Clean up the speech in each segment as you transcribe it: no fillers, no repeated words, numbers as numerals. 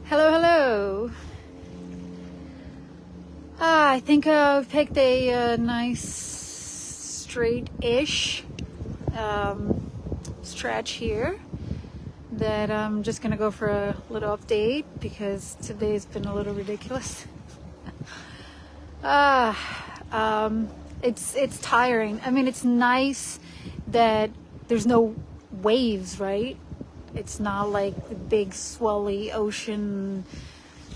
Hello, hello. I think I've picked a nice straight-ish stretch here that I'm just gonna go for a little update because today's been a little ridiculous. It's tiring. I mean, it's nice that there's no waves, right? It's not like the big swelly ocean,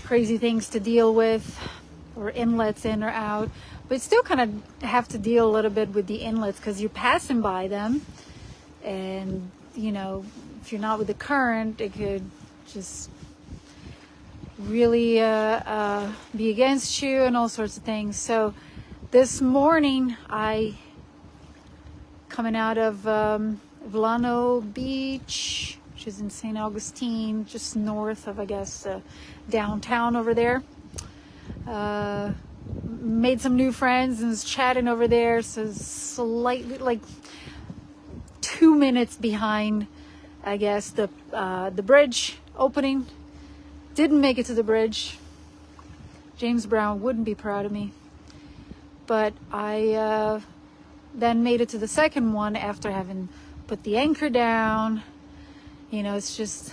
crazy things to deal with, or inlets in or out. But still kind of have to deal a little bit with the inlets because you're passing by them. And, you know, if you're not with the current, it could just really be against you and all sorts of things. So this morning, coming out of Volano Beach, which is in St. Augustine, just north of, I guess, downtown over there. Made some new friends and was chatting over there, so slightly, like 2 minutes behind, I guess, the bridge opening. Didn't make it to the bridge. James Brown wouldn't be proud of me. But I then made it to the second one after having put the anchor down. You know, it's just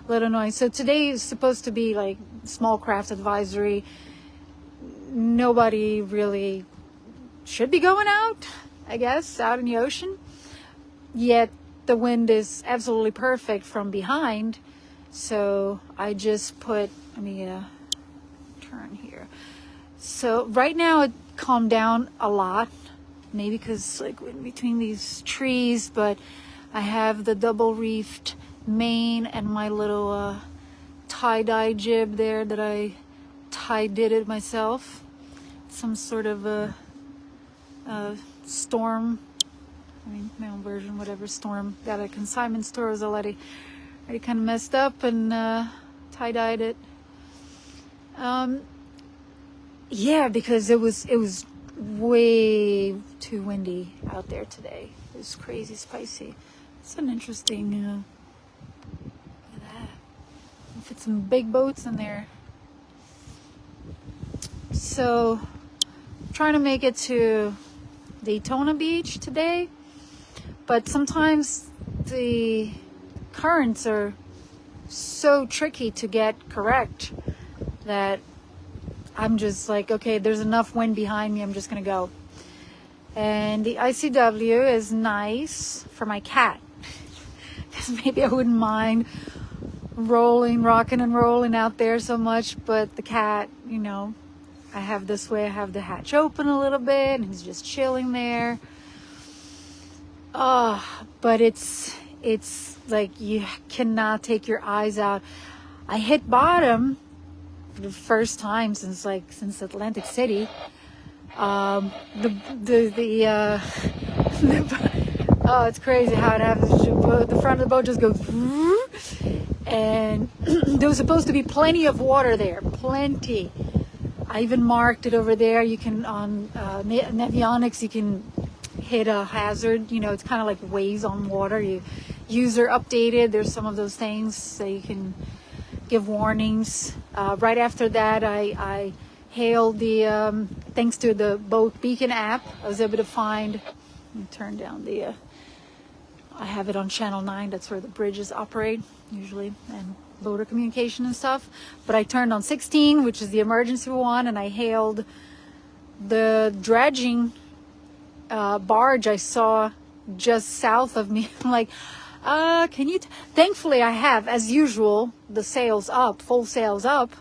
a little annoying. So today is supposed to be like small craft advisory. Nobody really should be going out, I guess, out in the ocean. Yet the wind is absolutely perfect from behind. So I just put, let me turn here. So right now it calmed down a lot. Maybe because like in between these trees, but I have the double reefed main and my little tie-dye jib there that I did it myself. Some sort of a storm, I mean my own version, whatever storm. Got a consignment store, was already kind of messed up and tie-dyed it. Yeah, because it was way too windy out there today. It was crazy spicy. It's an interesting look at that. Fit some big boats in there. So trying to make it to Daytona Beach today, but sometimes the currents are so tricky to get correct that I'm just like, okay, there's enough wind behind me, I'm just gonna go. And the ICW is nice for my cat because maybe I wouldn't mind rocking and rolling out there so much, but the cat, you know, I have this way, I have the hatch open a little bit and he's just chilling there. But it's like you cannot take your eyes out. I hit bottom for the first time since Atlantic City. Oh, it's crazy how it happens. The front of the boat just goes, and there was supposed to be plenty of water there, plenty. I even marked it over there. You can on Navionics, you can hit a hazard. You know, it's kind of like waves on water. You user updated. There's some of those things so you can give warnings. Right after that, I hailed the thanks to the boat beacon app. I was able to find. Let me turn down the. I have it on channel 9. That's where the bridges operate usually, and boater communication and stuff. But I turned on 16, which is the emergency one, and I hailed the dredging barge I saw just south of me. I'm like, can you? Thankfully, I have, as usual, the sails up, full sails up.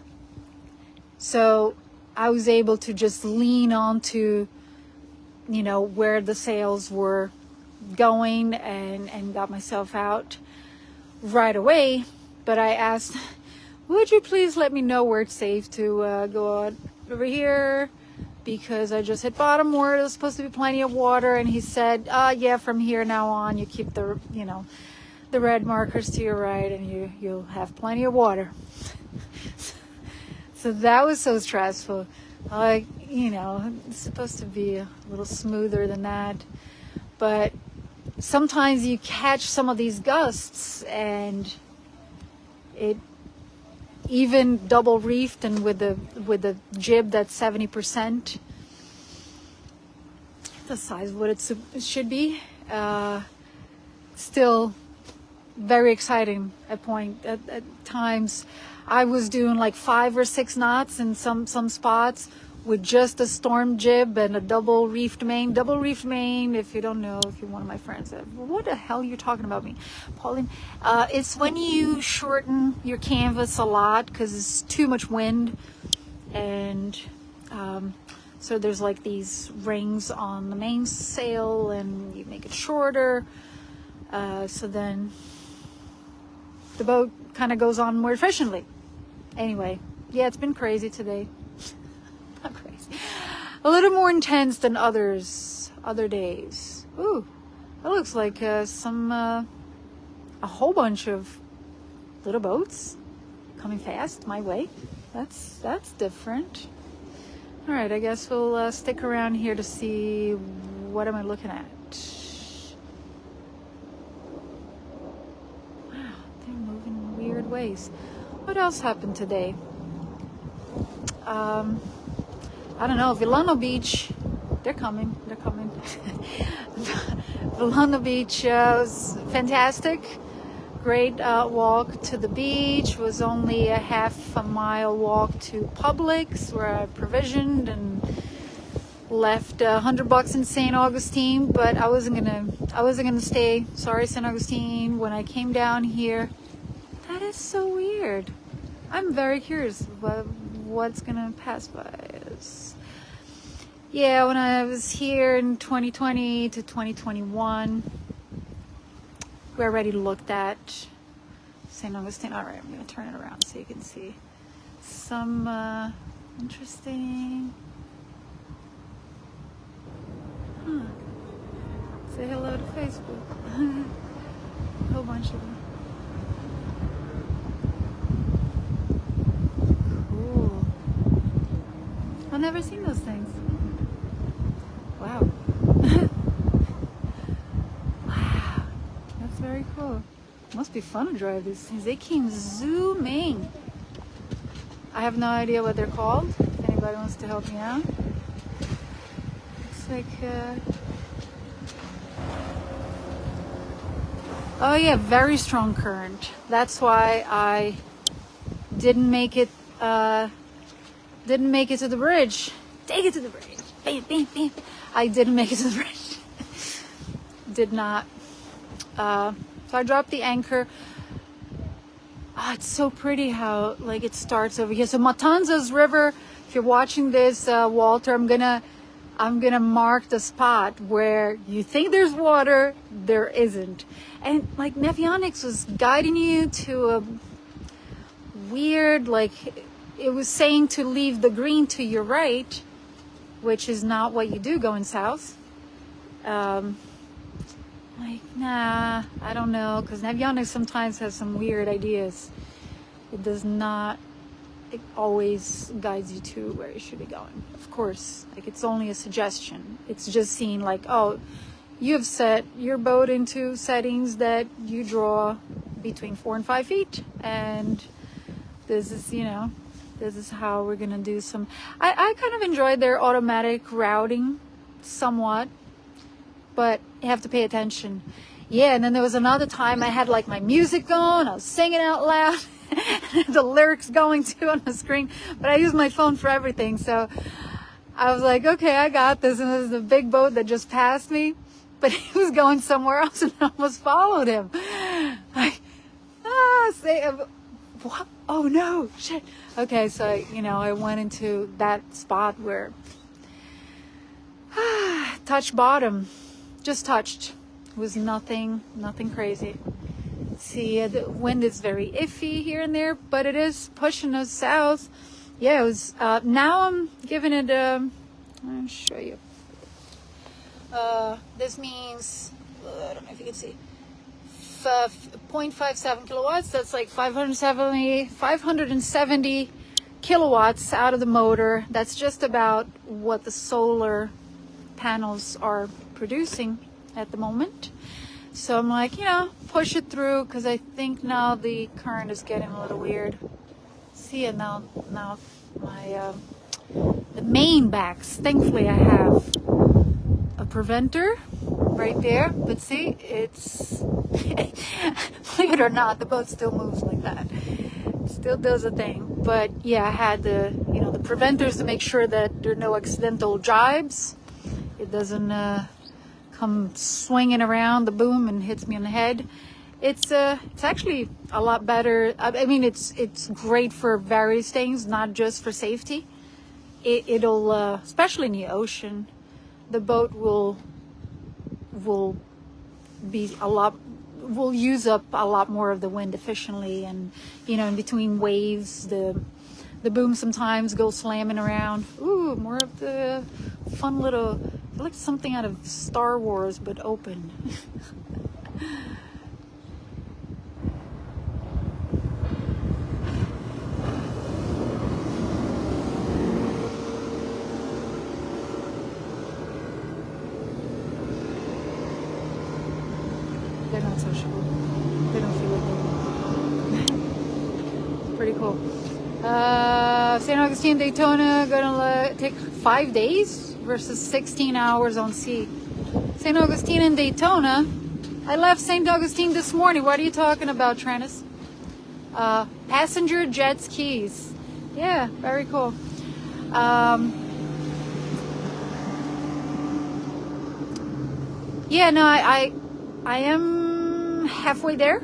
So I was able to just lean onto, you know, where the sails were going and got myself out right away. But I asked, would you please let me know where it's safe to go out over here? Because I just hit bottom where there's supposed to be plenty of water. And he said, yeah, from here now on, you keep the, you know, the red markers to your right and you'll have plenty of water. So that was so stressful. Like, you know, it's supposed to be a little smoother than that. But sometimes you catch some of these gusts and it even double reefed and with the jib that's 70%, the size of what it should be. Still very exciting at times. I was doing like 5 or 6 knots in some spots with just a storm jib and a double reefed main. Double reefed main, if you don't know, if you're one of my friends, what the hell are you talking about me, Pauline? It's when you shorten your canvas a lot because it's too much wind, and so there's like these rings on the mainsail, and you make it shorter, so then the boat kind of goes on more efficiently. Anyway, yeah, it's been crazy today. Not crazy. A little more intense than other days. Ooh, that looks like a whole bunch of little boats coming fast my way. That's different. All right, I guess we'll stick around here to see what am I looking at. Wow, they're moving in weird ways. What else happened today? I don't know, Villano Beach, they're coming. Villano Beach was fantastic. Great walk to the beach. Was only a half a mile walk to Publix, where I provisioned and left $100 in St. Augustine, but I wasn't gonna stay. Sorry, St. Augustine. When I came down here, that is so weird. I'm very curious about what's gonna pass by us. Yeah, when I was here in 2020 to 2021, we already looked at St. Augustine. All right, I'm gonna turn it around so you can see some interesting. Say hello to Facebook. A whole bunch of them. Cool. I've never seen those things. Wow. Wow. That's very cool. Must be fun to drive these things. They came zooming. I have no idea what they're called. If anybody wants to help me out. It's like, oh yeah, very strong current. That's why I didn't make it to the bridge. Take it to the bridge. Bam, bam, bam. I didn't make it to the bridge. Did not. So I dropped the anchor. Oh, it's so pretty how like it starts over here. So Matanzas River. If you're watching this, Walter, I'm gonna mark the spot where you think there's water, there isn't. And like Navionics was guiding you to a weird, like it was saying to leave the green to your right, which is not what you do going south. Like, nah, I don't know, because Navionics sometimes has some weird ideas. It does not, it always guides you to where you should be going. Of course, like it's only a suggestion. It's just seeing like, oh, you have set your boat into settings that you draw between 4 and 5 feet. And this is, you know, this is how we're going to do some, I kind of enjoyed their automatic routing somewhat, but you have to pay attention. Yeah, and then there was another time I had like my music going, I was singing out loud, the lyrics going too on the screen, but I use my phone for everything, so I was like, okay, I got this, and there's a big boat that just passed me, but he was going somewhere else, and I almost followed him. Like, what? Oh no, shit. Okay, so, you know, I went into that spot where, touch bottom. Just touched. It was nothing crazy. See, the wind is very iffy here and there, but it is pushing us south. Yeah, it was, now I'm giving it, I'll show you. This means, I don't know if you can see, 0.57 kilowatts. That's like 570 kilowatts out of the motor. That's just about what the solar panels are producing at the moment. So I'm like, you know, push it through, because I think now the current is getting a little weird. See it now. Now my the main backs. Thankfully, I have a preventer right there. But see, it's believe it or not, the boat still moves like that. It still does a thing. But yeah, I had the the preventers to make sure that there are no accidental jibes. It doesn't come swinging around the boom and hits me on the head. It's actually a lot better. I mean, it's great for various things, not just for safety. It'll especially in the ocean, the boat will be will use up a lot more of the wind efficiently, and in between waves, the boom sometimes goes slamming around. Ooh, more of the fun little, like something out of Star Wars, but open. They're not sociable. They don't feel like they It's pretty cool. St. Augustine, Daytona, gonna take 5 days versus 16 hours on sea. St. Augustine and Daytona. I left St. Augustine this morning. What are you talking about, Trantis? Passenger jet skis. Yeah, very cool. Yeah, no, I am halfway there.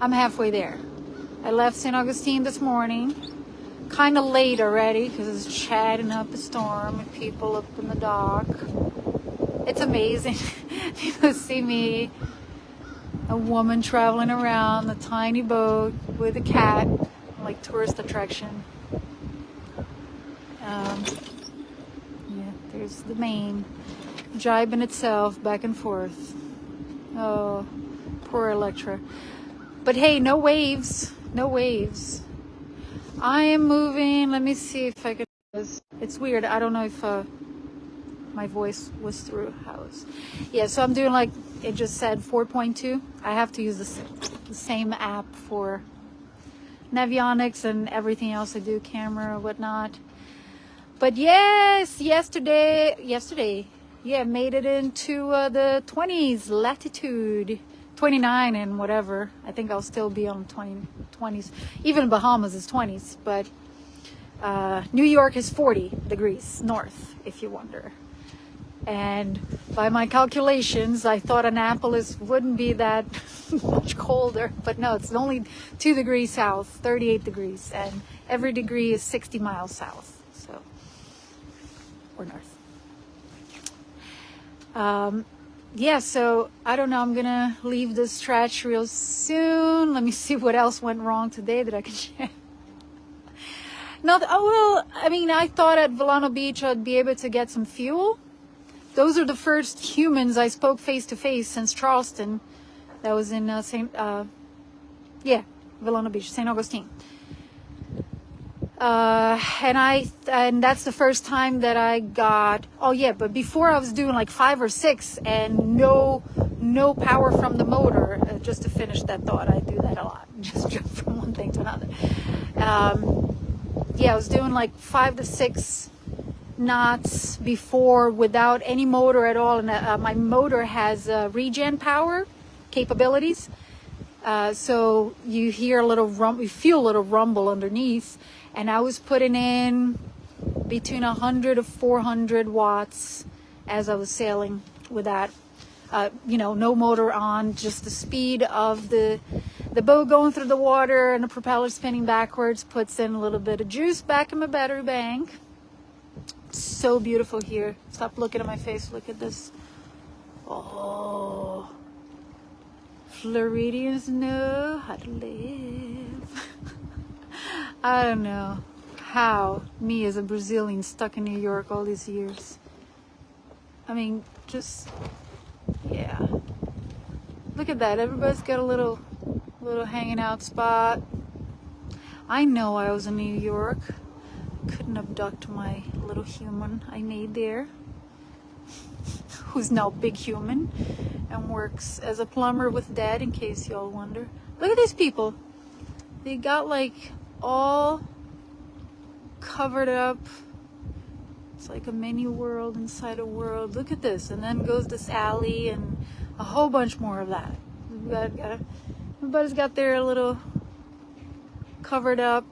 I'm halfway there. I left St. Augustine this morning, kind of late already because it's chatting up a storm and people up in the dock. It's amazing. People see me, a woman traveling around a tiny boat with a cat, like tourist attraction. Yeah, there's the main jibing itself back and forth. Oh, poor Electra. But hey, no waves. No waves. I am moving. Let me see if I can. It's weird. I don't know if my voice was through. Yeah, so I'm doing like it just said 4.2. I have to use the same app for Navionics and everything else I do, camera, whatnot. But yes, yesterday, yeah, made it into the 20s latitude, 29 and whatever. I think I'll still be on 20s. Even Bahamas is 20s, but New York is 40 degrees north, if you wonder. And by my calculations, I thought Annapolis wouldn't be that much colder, but no, it's only 2 degrees south, 38 degrees, and every degree is 60 miles south, so, or north. Yeah, so I don't know, I'm gonna leave this stretch real soon. Let me see what else went wrong today that I can share. I mean, I thought at Volano Beach I'd be able to get some fuel. Those are the first humans I spoke face to face since Charleston. That was in Volano Beach, St. Augustine. And that's the first time that I got. Oh yeah, but before I was doing like 5 or 6 and no power from the motor. Just to finish that thought, I do that a lot. Just jump from one thing to another. Yeah, I was doing like 5 to 6 knots before without any motor at all, and my motor has regen power capabilities. So you hear a little you feel a little rumble underneath, and I was putting in between 100 to 400 watts as I was sailing with that. No motor on, just the speed of the boat going through the water and the propeller spinning backwards puts in a little bit of juice back in my battery bank. It's so beautiful here. Stop looking at my face. Look at this. Oh, Floridians know how to live. I don't know how me as a Brazilian stuck in New York all these years. I mean, just, yeah. Look at that. Everybody's got a little hanging out spot. I know I was in New York. Couldn't abduct my little human I made there, who's now big human and works as a plumber with Dad, in case y'all wonder. Look at these people. They got like all covered up. It's like a mini world inside a world. Look at this. And then goes this alley and a whole bunch more of that. Everybody's got their little covered up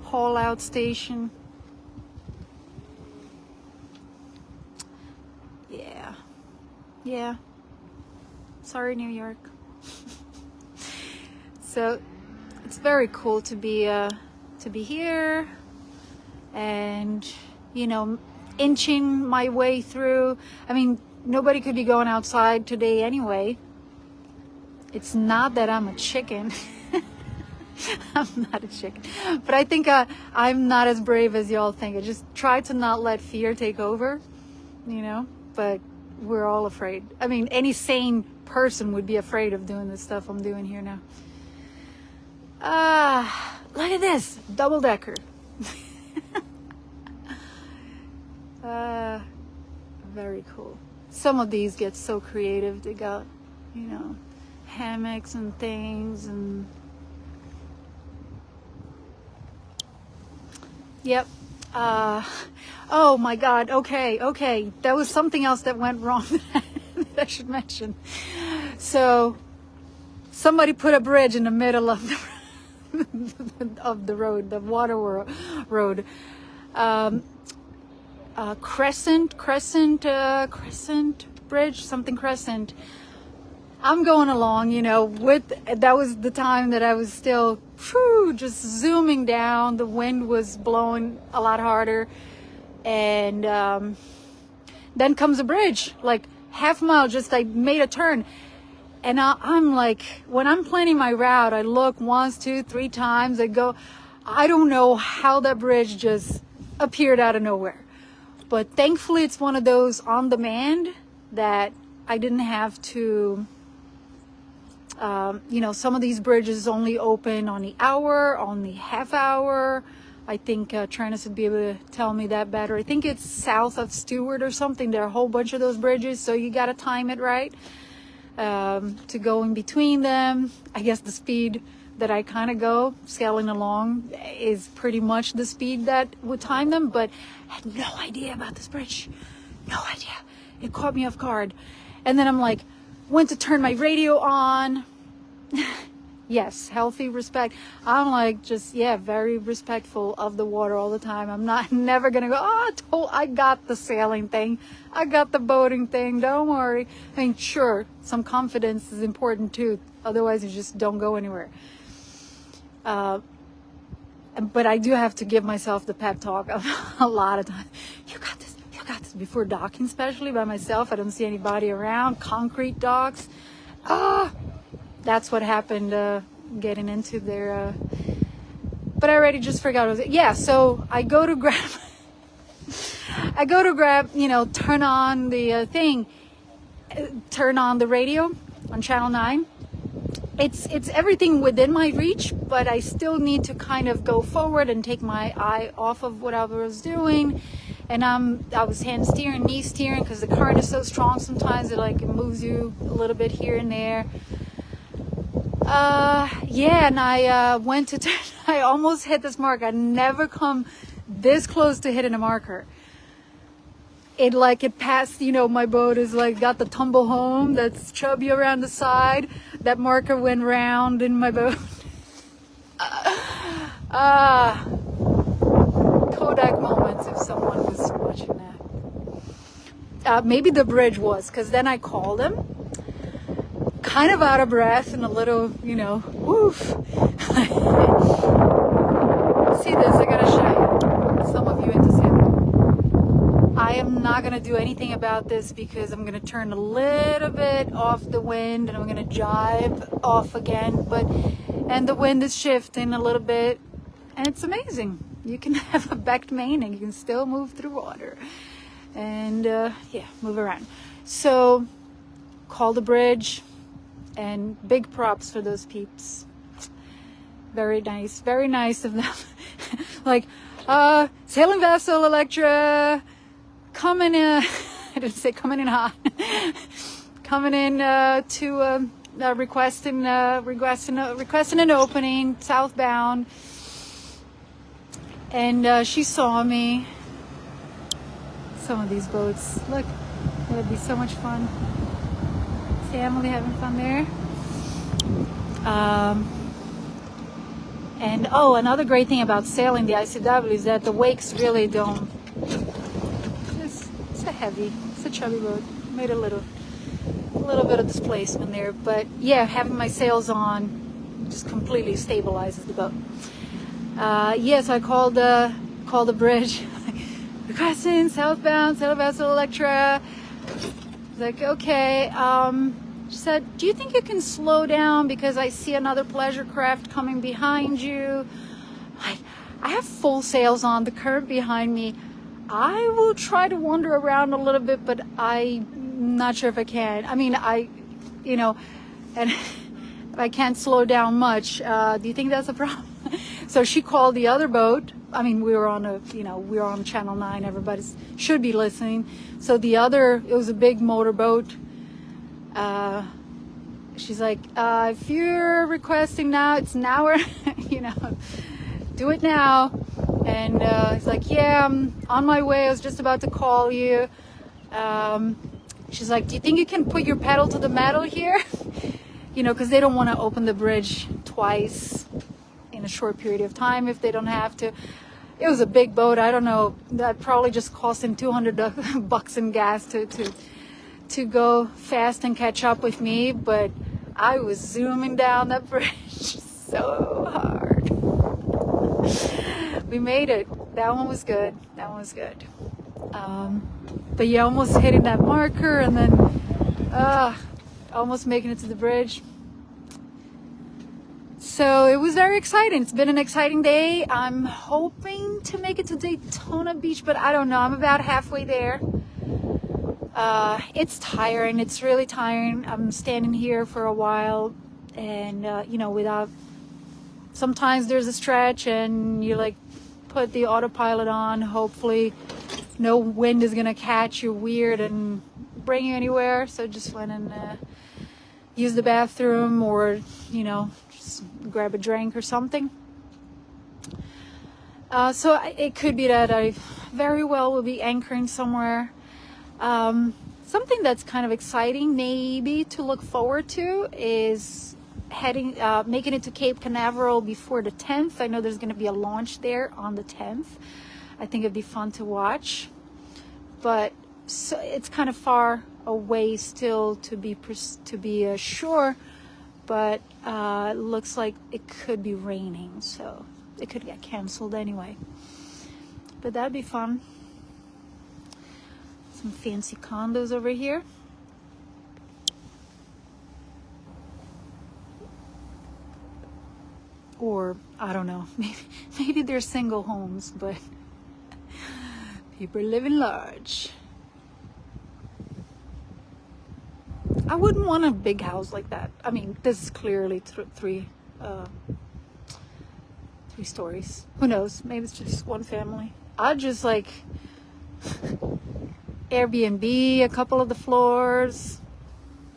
haul out station. Yeah. Sorry, New York. So it's very cool to be here, and inching my way through. I mean, nobody could be going outside today anyway. It's not that I'm a chicken. I'm not a chicken, but I think I'm not as brave as y'all think. I just try to not let fear take over, but we're all afraid. I mean, any sane person would be afraid of doing the stuff I'm doing here now. Look at this, double decker. Very cool. Some of these get so creative. They got, hammocks and things, and yep. Oh my God. Okay. That was something else that went wrong that I should mention. So somebody put a bridge in the middle of the road, the water road. Crescent bridge, something crescent. I'm going along, that was the time that I was still just zooming down. The wind was blowing a lot harder. And then comes a bridge, like half a mile, I made a turn. And I'm like, when I'm planning my route, I look once, 2, 3 times. I go, I don't know how that bridge just appeared out of nowhere. But thankfully, it's one of those on demand that I didn't have to, some of these bridges only open on the hour, on the half hour. I think Tranis would be able to tell me that better. I think it's south of Stewart or something. There are a whole bunch of those bridges, so you got to time it right to go in between them. I guess the speed that I kind of go sailing along is pretty much the speed that would time them, but I had no idea about this bridge. No idea. It caught me off guard. And then I'm like, went to turn my radio on. Yes, healthy respect. I'm like, very respectful of the water all the time. I'm never going to go, I got the sailing thing. I got the boating thing. Don't worry. I mean, sure, some confidence is important too. Otherwise, you just don't go anywhere. But I do have to give myself the pep talk a lot of times. You got this. Before docking, especially by myself. I don't see anybody around. Concrete docks. That's what happened getting into there. But I already just forgot. So I go to grab, turn on the thing, turn on the radio on channel 9. It's everything within my reach, but I still need to kind of go forward and take my eye off of what I was doing. And I was hand steering, knee steering, because the current is so strong sometimes it moves you a little bit here and there. And I went to I almost hit this mark. I never come this close to hitting a marker. It passed, my boat is got the tumble home that's chubby around the side. That marker went round in my boat. Kodak moments if someone was watching that. Maybe the bridge was, because then I called him. Kind of out of breath and a little, woof. See this, I gotta show you. Some of you into sailing. I am not gonna do anything about this because I'm gonna turn a little bit off the wind and I'm gonna jibe off again, and the wind is shifting a little bit and it's amazing. You can have a backed main and you can still move through water and move around. So call the bridge. And big props for those peeps. Very nice of them. Sailing vessel Electra, coming in, I didn't say coming in hot. Coming in to requesting an opening southbound, and she saw me. Some of these boats, look, it would be so much fun. Family having fun there. And oh, another great thing about sailing the ICW is that the wakes really don't. It's a chubby boat. Made a little bit of displacement there, but yeah, having my sails on just completely stabilizes the boat. Yes, I called the bridge. Requesting southbound vessel Electra. Like, okay. She said, do you think you can slow down because I see another pleasure craft coming behind you? I have full sails on, the current behind me. I will try to wander around a little bit, but I'm not sure if I can. I mean, and I can't slow down much. Do you think that's a problem? So she called the other boat. I mean, we were on Channel 9. Everybody should be listening. So it was a big motorboat. She's like, if you're requesting now, it's now or, do it now. And it's like, yeah, I'm on my way. I was just about to call you. She's like, do you think you can put your pedal to the metal here? Because they don't want to open the bridge twice in a short period of time if they don't have to. It was a big boat. I don't know. That probably just cost him $200 in gas to go fast and catch up with me. But I was zooming down that bridge so hard. We made it. That one was good. But yeah, almost hitting that marker and then almost making it to the bridge. So it was very exciting. It's been an exciting day. I'm hoping to make it to Daytona Beach, but I don't know. I'm about halfway there. It's tiring. It's really tiring. I'm standing here for a while and, sometimes there's a stretch and you put the autopilot on. Hopefully no wind is going to catch you weird and bring you anywhere. So just went and use the bathroom or, just grab a drink or something. So it could be that I very well will be anchoring somewhere. Something that's kind of exciting maybe to look forward to is making it to Cape Canaveral before the 10th. I know there's going to be a launch there on the 10th. I think it'd be fun to watch, but so it's kind of far away still to be sure, but it looks like it could be raining, so it could get canceled anyway, but that'd be fun. Some fancy condos over here. Or I don't know, maybe they're single homes, but people living large. I wouldn't want a big house like that. I mean, this is clearly three stories. Who knows? Maybe it's just one family. I'd just Airbnb a couple of the floors,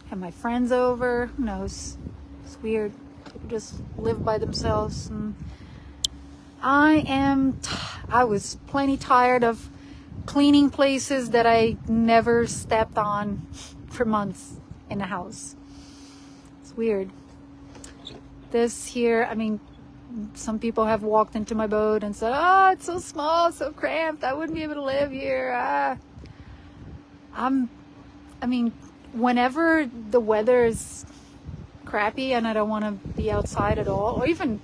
have my friends over. Who knows? It's weird. People just live by themselves. And I was plenty tired of cleaning places that I never stepped on for months in the house. It's weird. This here, I mean, some people have walked into my boat and said, oh, it's so small, so cramped, I wouldn't be able to live here. Whenever the weather is crappy and I don't want to be outside at all, or even,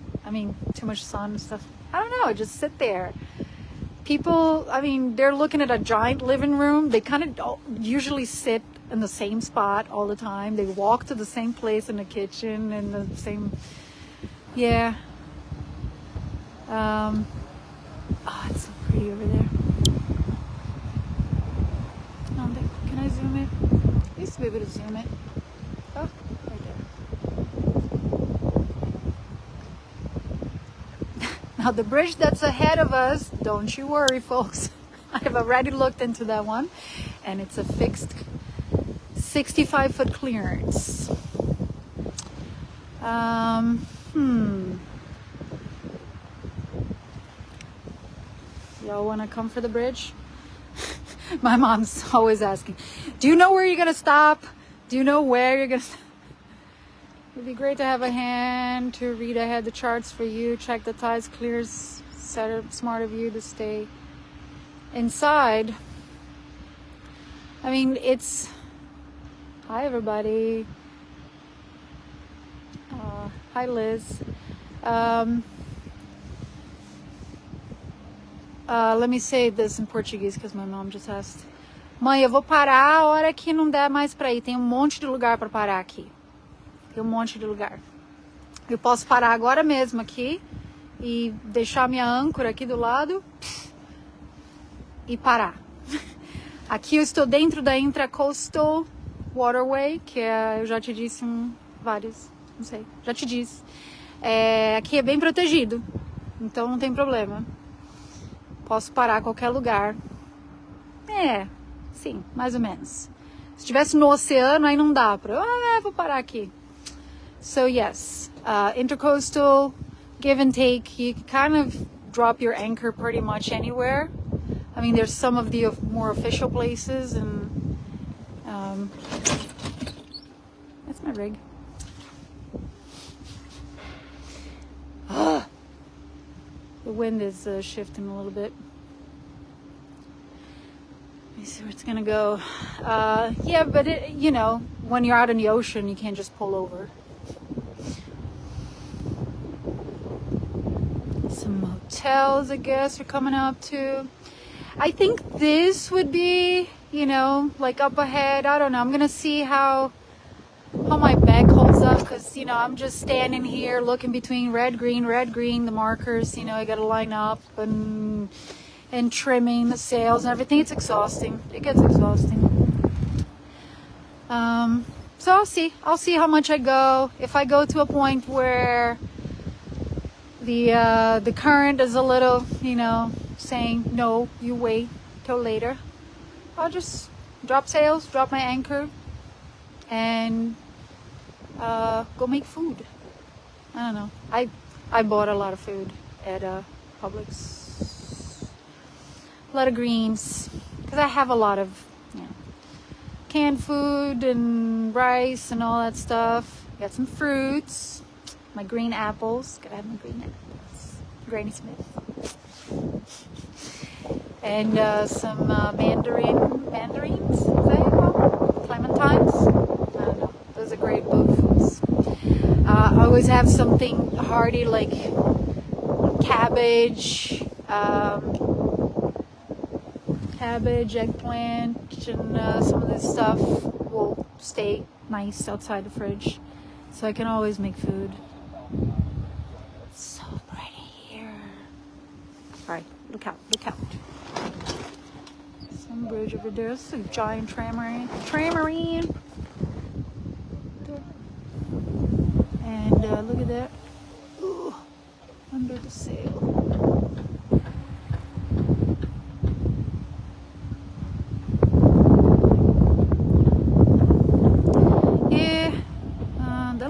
too much sun and stuff, I don't know, I just sit there. People, they're looking at a giant living room. They kind of usually sit in the same spot all the time. They walk to the same place in the kitchen and the same, yeah. Oh, it's so pretty over there. Can I zoom it? I used to be able to zoom it. Oh, right there. Now the bridge that's ahead of us, don't you worry, folks. I have already looked into that one, and it's a fixed 65-foot clearance. Y'all want to come for the bridge? My mom's always asking, do you know where you're gonna stop? Do you know where you're gonna stop? It'd be great to have a hand to read ahead the charts for you, check the tides, clears, smart of you to stay inside. I mean, it's... Hi, everybody. Hi, Liz. Let me say this in Portuguese, because my mom just asked. Mãe, eu vou parar a hora que não der mais pra ir. Tem monte de lugar pra parar aqui. Tem monte de lugar. Eu posso parar agora mesmo aqui e deixar minha âncora aqui do lado e parar. Aqui eu estou dentro da Intracoastal Waterway, que eu já te disse vários, não sei, já te disse. Aqui é bem protegido, então não tem problema. Posso parar a qualquer lugar. Sim, mais ou menos. Se estivesse no oceano, aí não dá pra... vou parar aqui. So yes, intercoastal, give and take, you can kind of drop your anchor pretty much anywhere. I mean, there's some of the more official places, and that's my rig. The wind is shifting a little bit. Let me see where it's gonna go. Yeah, but you know, when you're out in the ocean, you can't just pull over. Some hotels, I guess, are coming up too. I think this would be, you know, like up ahead. I don't know. I'm gonna see how my back holds up, because, you know, I'm just standing here looking between red, green, the markers. You know, I gotta line up and trimming the sails and everything. It's exhausting. It gets exhausting. So I'll see how much I go. If I go to a point where the current is a little, you know, saying no, you wait till later, I'll just drop sails, drop my anchor, and go make food. I don't know. I bought a lot of food at Publix. A lot of greens, because I have a lot of, you know, canned food and rice and all that stuff. Got some fruits, my green apples. Gotta have my green apples. Granny Smith. And some mandarins, is that how you call them? Clementines? I don't know. Those are great bug foods. I always have something hearty like cabbage, eggplant, and some of this stuff will stay nice outside the fridge, so I can always make food. It's so pretty here. Alright, look out. Some bridge over there. This is a giant trammarine. And look at that. Ooh, under the sail.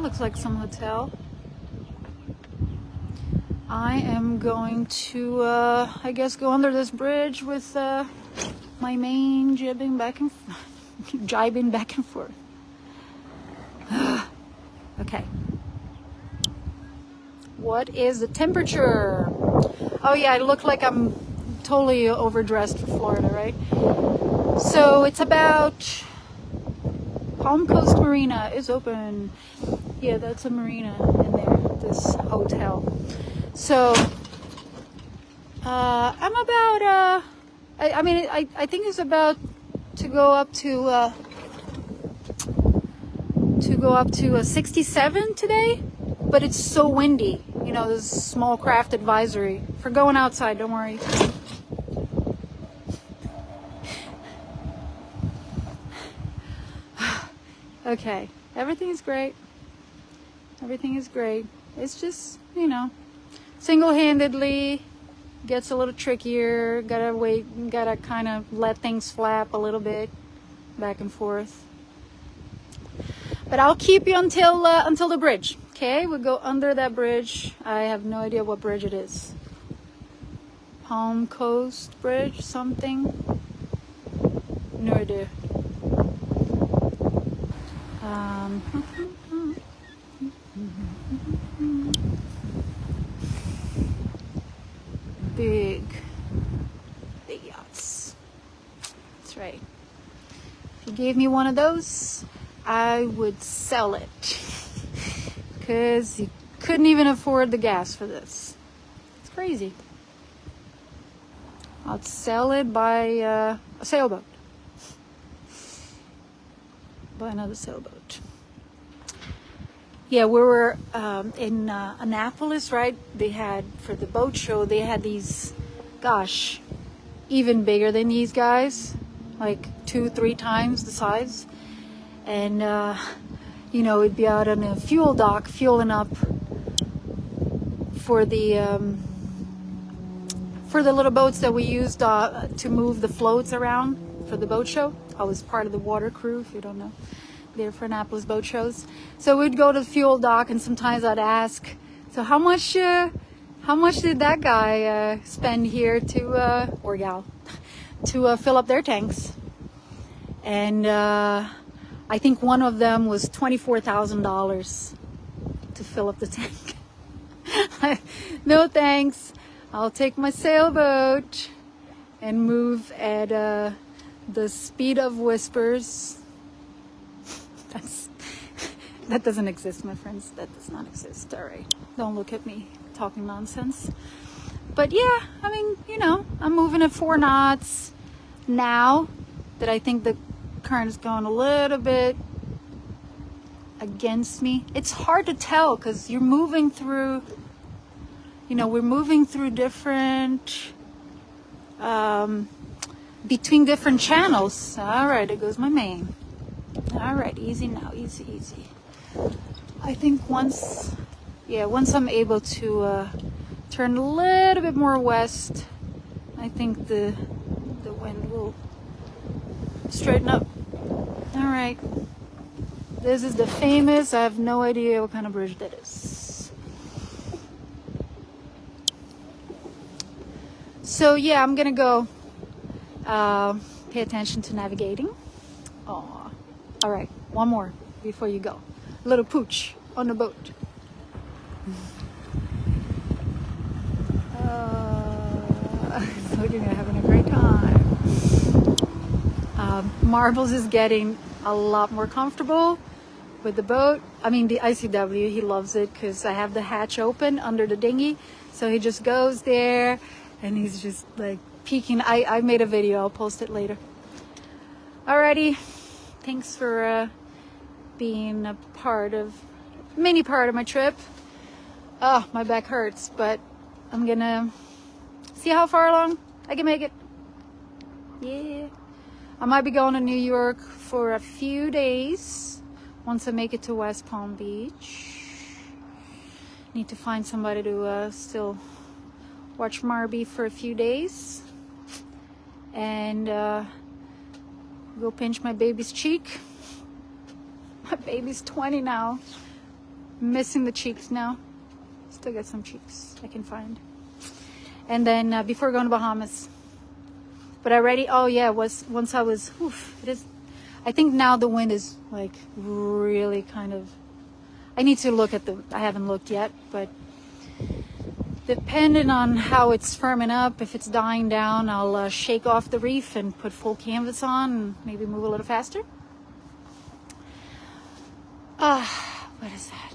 Looks like some hotel. I am going to I guess go under this bridge with my main jibing back and jibing back and forth. Okay, what is the temperature? Oh yeah, I look like I'm totally overdressed for Florida, right? So it's about... Palm Coast Marina is open. Yeah, that's a marina in there, this hotel. So, I'm about, I think it's about to go up to 67 today, but it's so windy. You know, there's a small craft advisory for going outside, don't worry. Okay, everything is great. Everything is great. It's just, you know, single-handedly gets a little trickier. Gotta wait, gotta kind of let things flap a little bit back and forth. But I'll keep you until the bridge. Okay, we go under that bridge. I have no idea what bridge it is. Palm Coast Bridge, something. No idea. Big yachts. That's right. If you gave me one of those, I would sell it. Because you couldn't even afford the gas for this. It's crazy. I'd sell it by a sailboat. Buy another sailboat. Yeah, we were in Annapolis, right? They had, for the boat show, they had these, gosh, even bigger than these guys. Like 2-3 times the size. And, you know, it'd be out on a fuel dock, fueling up for the little boats that we used to move the floats around for the boat show. I was part of the water crew, if you don't know, there for Annapolis boat shows. So we'd go to the fuel dock, and sometimes I'd ask, so how much did that guy spend here to, or gal, to fill up their tanks? And I think one of them was $24,000 to fill up the tank. No thanks. I'll take my sailboat and move at the speed of whispers. That doesn't exist, my friends. That does not exist. All right. Don't look at me talking nonsense. But yeah, I mean, you know, I'm moving at 4 knots now that I think the current is going a little bit against me. It's hard to tell because you're moving through, you know, we're moving through different, between different channels. All right, there goes my main. All right, easy now, easy, easy. I think once I'm able to turn a little bit more west, I think the wind will straighten up. All right, this is the famous, I have no idea what kind of bridge that is. So yeah, I'm gonna go pay attention to navigating. Oh, all right, one more before you go. A little pooch on the boat. So we're having a great time. Marbles is getting a lot more comfortable with the boat. I mean, the ICW, he loves it because I have the hatch open under the dinghy. So he just goes there and he's just like peeking. I made a video, I'll post it later. Alrighty, thanks for being a mini part of my trip. Oh, my back hurts, but I'm gonna see how far along I can make it. Yeah. I might be going to New York for a few days once I make it to West Palm Beach. Need to find somebody to still watch Marby for a few days. And go pinch my baby's cheek. My baby's 20 now. Missing the cheeks now. Still got some cheeks I can find. And then before going to Bahamas. But oh yeah, once I was, it is, I think now the wind is like really kind of, I need to look at I haven't looked yet, but depending on how it's firming up, if it's dying down, I'll shake off the reef and put full canvas on and maybe move a little faster. What is that?